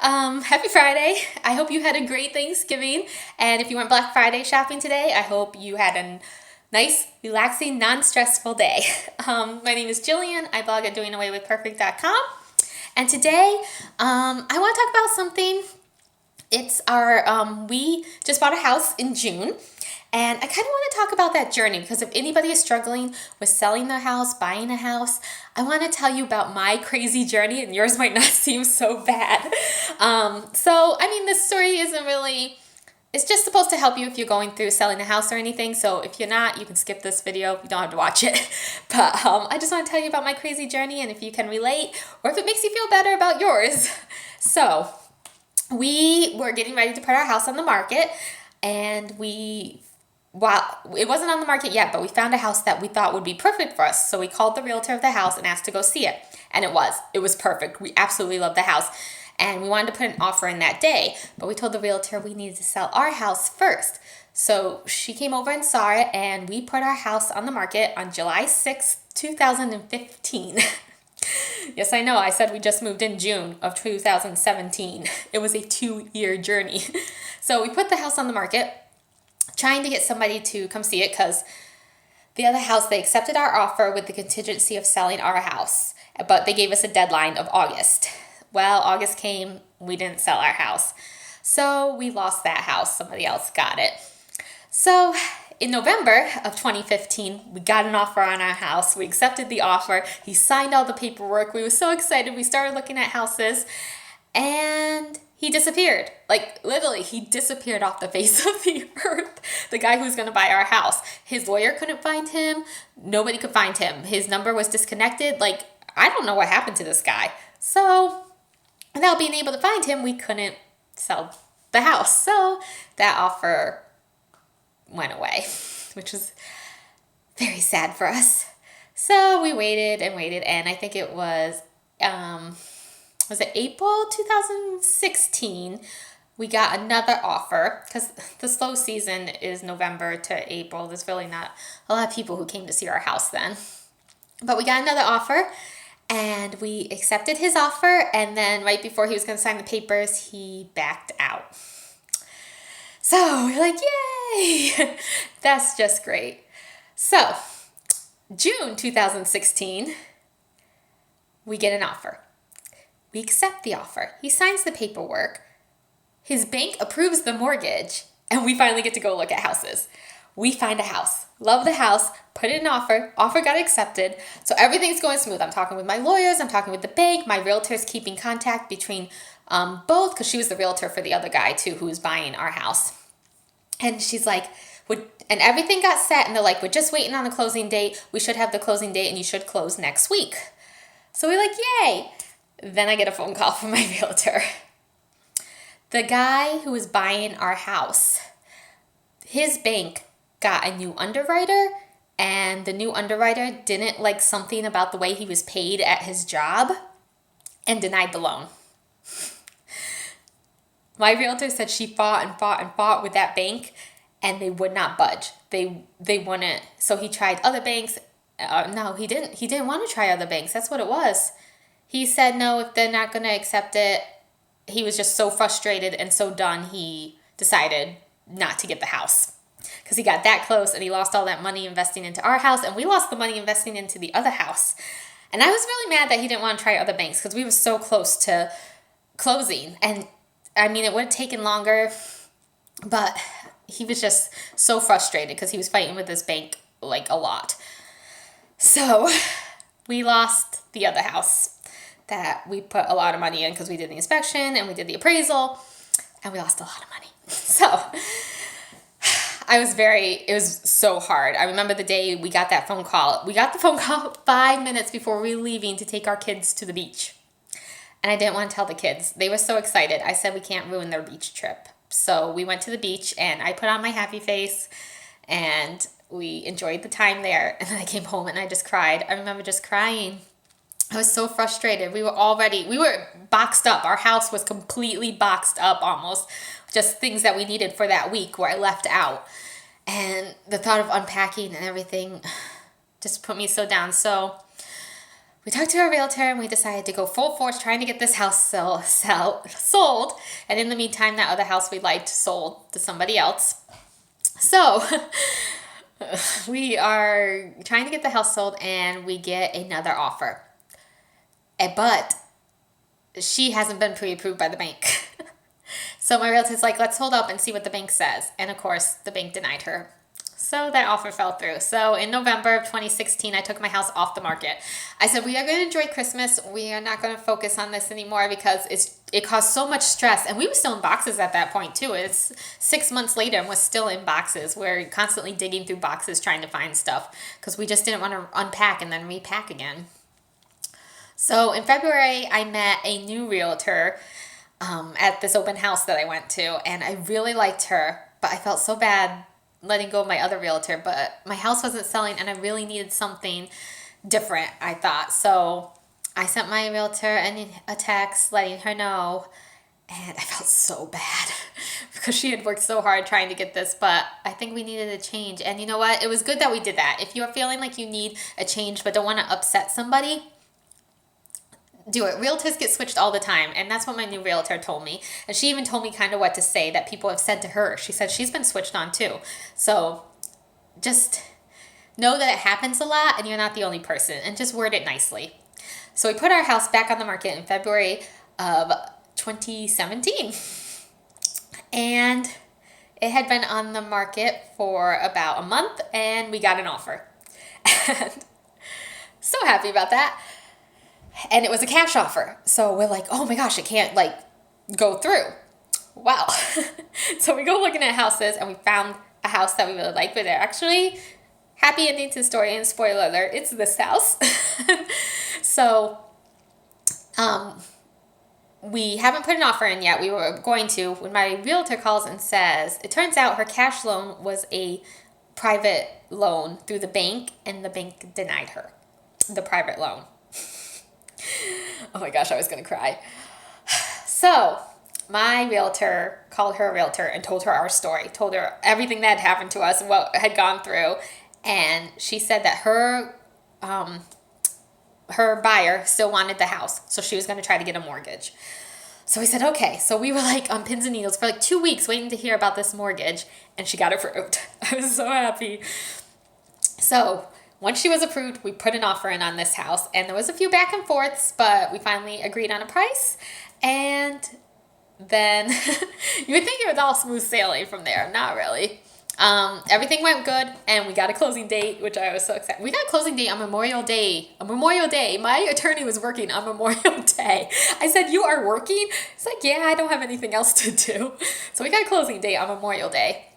Happy Friday. I hope you had a great Thanksgiving. And if you went Black Friday shopping today, I hope you had a nice, relaxing, non-stressful day. My name is Jillian. I blog at doingaway.with perfect.com. And today, I want to talk about something. It's we just bought a house in June. And I kind of want to talk about that journey because if anybody is struggling with selling their house, buying a house, I want to tell you about my crazy journey, and yours might not seem so bad. This story isn't really, it's just supposed to help you if you're going through selling a house or anything. So if you're not, you can skip this video. You don't have to watch it. But I just want to tell you about my crazy journey and if you can relate or if it makes you feel better about yours. So we were getting ready to put our house on the market, and it wasn't on the market yet, but we found a house that we thought would be perfect for us. So we called the realtor of the house and asked to go see it. And it was perfect. We absolutely loved the house. And we wanted to put an offer in that day, but we told the realtor we needed to sell our house first. So she came over and saw it, and we put our house on the market on July 6th, 2015. Yes, I know. I said we just moved in June of 2017. It was a 2-year journey. So we put the house on the market, trying to get somebody to come see it because the other house, they accepted our offer with the contingency of selling our house, but they gave us a deadline of August. Well, August came, we didn't sell our house. So we lost that house. Somebody else got it. So in November of 2015, we got an offer on our house. We accepted the offer. He signed all the paperwork. We were so excited. We started looking at houses, and he disappeared. Like, literally, he disappeared off the face of the earth. The guy who was going to buy our house. His lawyer couldn't find him. Nobody could find him. His number was disconnected. Like, I don't know what happened to this guy. So, without being able to find him, we couldn't sell the house. So, that offer went away, which was very sad for us. So, we waited and waited, and I think it was it April 2016, we got another offer because the slow season is November to April. There's really not a lot of people who came to see our house then. But we got another offer, and we accepted his offer, and then right before he was going to sign the papers, he backed out. So we're like, yay! That's just great. So June 2016, we get an offer. We accept the offer. He signs the paperwork. His bank approves the mortgage, and we finally get to go look at houses. We find a house. Love the house. Put in an offer. Offer got accepted. So everything's going smooth. I'm talking with my lawyers. I'm talking with the bank. My realtor's keeping contact between both because she was the realtor for the other guy too who was buying our house. And she's like, and everything got set, and they're like, we're just waiting on the closing date. We should have the closing date, and you should close next week. So we're like, yay. Then I get a phone call from my realtor. The guy who was buying our house, his bank got a new underwriter, and the new underwriter didn't like something about the way he was paid at his job and denied the loan. My realtor said she fought and fought and fought with that bank, and they would not budge. They wouldn't. So he tried other banks. No, he didn't. He didn't want to try other banks. That's what it was. He said no, if they're not going to accept it. He was just so frustrated and so done, he decided not to get the house. Because he got that close, and he lost all that money investing into our house, and we lost the money investing into the other house. And I was really mad that he didn't want to try other banks because we were so close to closing. And it would have taken longer, but he was just so frustrated because he was fighting with this bank like a lot. So we lost the other house that we put a lot of money in because we did the inspection and we did the appraisal, and we lost a lot of money. So it was so hard. I remember the day we got that phone call. We got the phone call 5 minutes before we were leaving to take our kids to the beach. And I didn't want to tell the kids. They were so excited. I said we can't ruin their beach trip. So we went to the beach, and I put on my happy face, and we enjoyed the time there. And then I came home and I just cried. I remember just crying. I was so frustrated. We were boxed up. Our house was completely boxed up almost. Just things that we needed for that week where I left out. And the thought of unpacking and everything just put me so down. So we talked to our realtor and we decided to go full force trying to get this house sold. And in the meantime, that other house we liked sold to somebody else. So we are trying to get the house sold and we get another offer. But she hasn't been pre-approved by the bank. So my realtor's like, let's hold up and see what the bank says. And of course, the bank denied her. So that offer fell through. So in November of 2016, I took my house off the market. I said, we are going to enjoy Christmas. We are not going to focus on this anymore because it caused so much stress. And we were still in boxes at that point too. It's 6 months later and we're still in boxes. We're constantly digging through boxes trying to find stuff because we just didn't want to unpack and then repack again. So in February, I met a new realtor at this open house that I went to. And I really liked her, but I felt so bad letting go of my other realtor, but my house wasn't selling and I really needed something different, I thought. So I sent my realtor a text letting her know, and I felt so bad because she had worked so hard trying to get this, but I think we needed a change. And you know what? It was good that we did that. If you're feeling like you need a change but don't want to upset somebody, do it. Realtors get switched all the time, and that's what my new realtor told me. And she even told me kind of what to say that people have said to her. She said she's been switched on too. So just know that it happens a lot and you're not the only person, and just word it nicely. So we put our house back on the market in February of 2017. And it had been on the market for about a month and we got an offer. And so happy about that. And it was a cash offer. So we're like, oh my gosh, it can't go through. Wow. So we go looking at houses and we found a house that we really like, but they're actually happy ending to the story, and spoiler alert, it's this house. So we haven't put an offer in yet. We were going to when my realtor calls and says, it turns out her cash loan was a private loan through the bank and the bank denied her the private loan. Oh my gosh, I was going to cry. So my realtor called her realtor and told her our story, told her everything that had happened to us and what had gone through. And she said that her buyer still wanted the house, so she was going to try to get a mortgage. So we said, okay. So we were like on pins and needles for 2 weeks waiting to hear about this mortgage, and she got approved. I was so happy. So once she was approved, we put an offer in on this house, and there was a few back and forths, but we finally agreed on a price. And then you would think it was all smooth sailing from there. Not really. Everything went good, and we got a closing date, which I was so excited. We got a closing date on Memorial Day. My attorney was working on Memorial Day. I said, you are working? It's like, yeah, I don't have anything else to do. So we got a closing date on Memorial Day.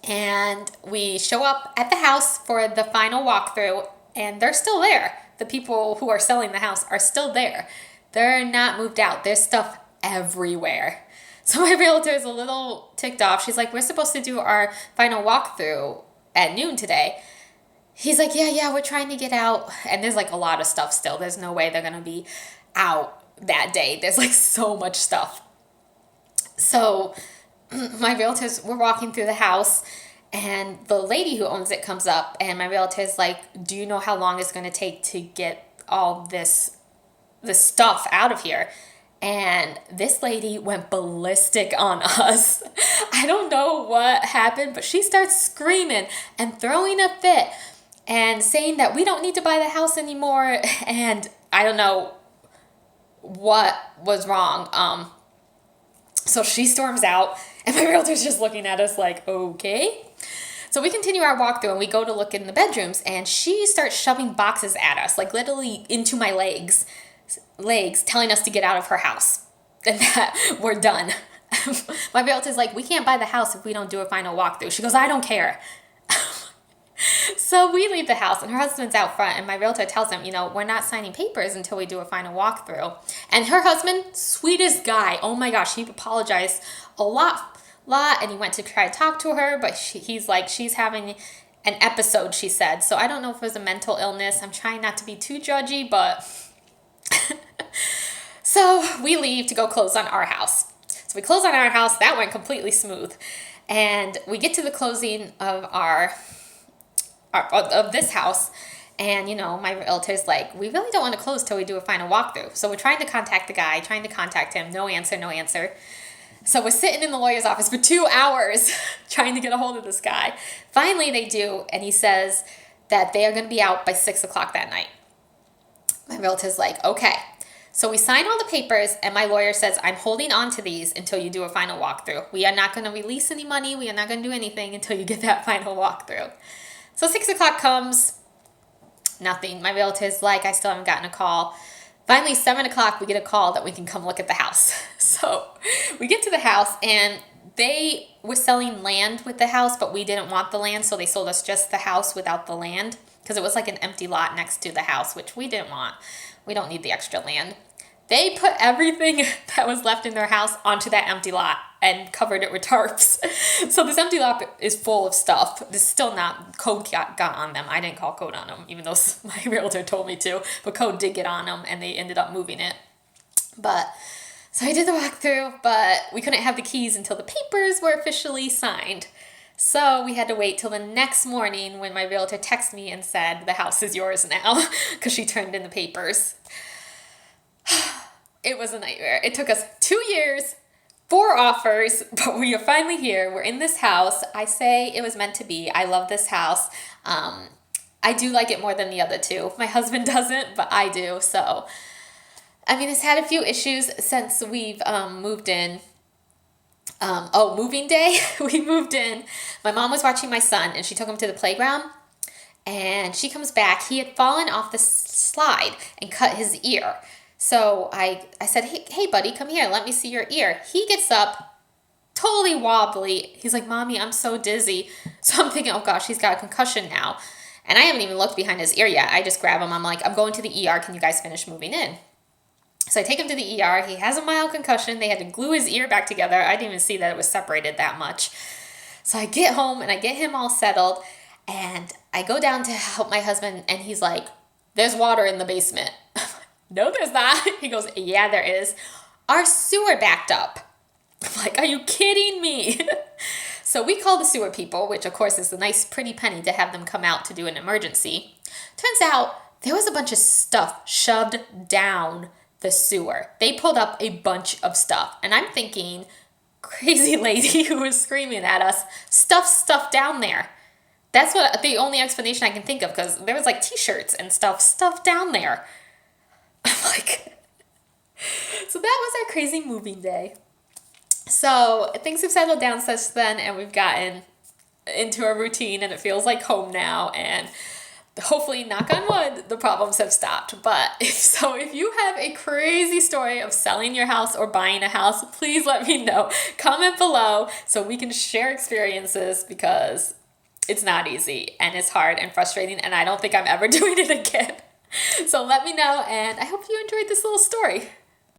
And we show up at the house for the final walkthrough, and they're still there. The people who are selling the house are still there. They're not moved out. There's stuff everywhere. So my realtor is a little ticked off. She's like, we're supposed to do our final walkthrough at noon today. He's like, yeah, we're trying to get out. And there's a lot of stuff still. There's no way they're going to be out that day. There's so much stuff. So my realtors were walking through the house, and the lady who owns it comes up, and my realtor's like, do you know how long it's going to take to get all this stuff out of here? And this lady went ballistic on us. I don't know what happened, but she starts screaming and throwing a fit and saying that we don't need to buy the house anymore. And I don't know what was wrong. So she storms out, and my realtor's just looking at us like, okay. So we continue our walkthrough, and we go to look in the bedrooms, and she starts shoving boxes at us, literally into my legs, telling us to get out of her house and that we're done. My realtor's like, we can't buy the house if we don't do a final walkthrough. She goes, I don't care. So we leave the house, and her husband's out front, and my realtor tells him, we're not signing papers until we do a final walkthrough. And her husband, sweetest guy. Oh my gosh, he apologized a lot, and he went to try to talk to her, but he's like, she's having an episode, she said. So I don't know if it was a mental illness. I'm trying not to be too judgy, but so we leave to go close on our house. So we close on our house. That went completely smooth. And we get to the closing of of this house, And, my realtor's like, we really don't want to close till we do a final walkthrough. So we're trying to contact the guy, trying to contact him. No answer, no answer. So we're sitting in the lawyer's office for 2 hours trying to get a hold of this guy. Finally, they do, and he says that they are going to be out by 6 o'clock that night. My realtor's like, okay. So we sign all the papers, and my lawyer says, I'm holding on to these until you do a final walkthrough. We are not going to release any money. We are not going to do anything until you get that final walkthrough. So 6 o'clock comes, nothing. My realtor's like, I still haven't gotten a call. Finally, 7 o'clock, we get a call that we can come look at the house. So we get to the house, and they were selling land with the house, but we didn't want the land, so they sold us just the house without the land, because it was like an empty lot next to the house, which we didn't want. We don't need the extra land. They put everything that was left in their house onto that empty lot and covered it with tarps. So this empty lot is full of stuff. This is still not, code got on them. I didn't call code on them, even though my realtor told me to, but code did get on them, and they ended up moving it. So I did the walkthrough, but we couldn't have the keys until the papers were officially signed. So we had to wait till the next morning when my realtor texted me and said, the house is yours now, because she turned in the papers. It was a nightmare. It took us 2 years, 4 offers, but we are finally here. We're in this house. I say it was meant to be. I love this house. I do like it more than the other two. My husband doesn't, but I do. So, it's had a few issues since we've moved in. Moving day, we moved in. My mom was watching my son, and she took him to the playground, and she comes back. He had fallen off the slide and cut his ear. So I said, hey, buddy, come here. Let me see your ear. He gets up, totally wobbly. He's like, Mommy, I'm so dizzy. So I'm thinking, oh, gosh, he's got a concussion now. And I haven't even looked behind his ear yet. I just grab him. I'm like, I'm going to the ER. Can you guys finish moving in? So I take him to the ER. He has a mild concussion. They had to glue his ear back together. I didn't even see that it was separated that much. So I get home, and I get him all settled. And I go down to help my husband, and he's like, there's water in the basement. No, there's not. He goes, yeah, there is. Our sewer backed up. I'm like, are you kidding me? So we call the sewer people, which of course is a nice pretty penny to have them come out to do an emergency. Turns out there was a bunch of stuff shoved down the sewer. They pulled up a bunch of stuff. And I'm thinking, crazy lady who was screaming at us, stuff down there. That's what the only explanation I can think of, because there was like t-shirts and stuff down there. I'm like, so that was our crazy moving day. So things have settled down since then, and we've gotten into a routine, and it feels like home now, and hopefully, knock on wood, the problems have stopped. But if you have a crazy story of selling your house or buying a house, please let me know. Comment below so we can share experiences, because it's not easy, and it's hard and frustrating, and I don't think I'm ever doing it again. So let me know, and I hope you enjoyed this little story.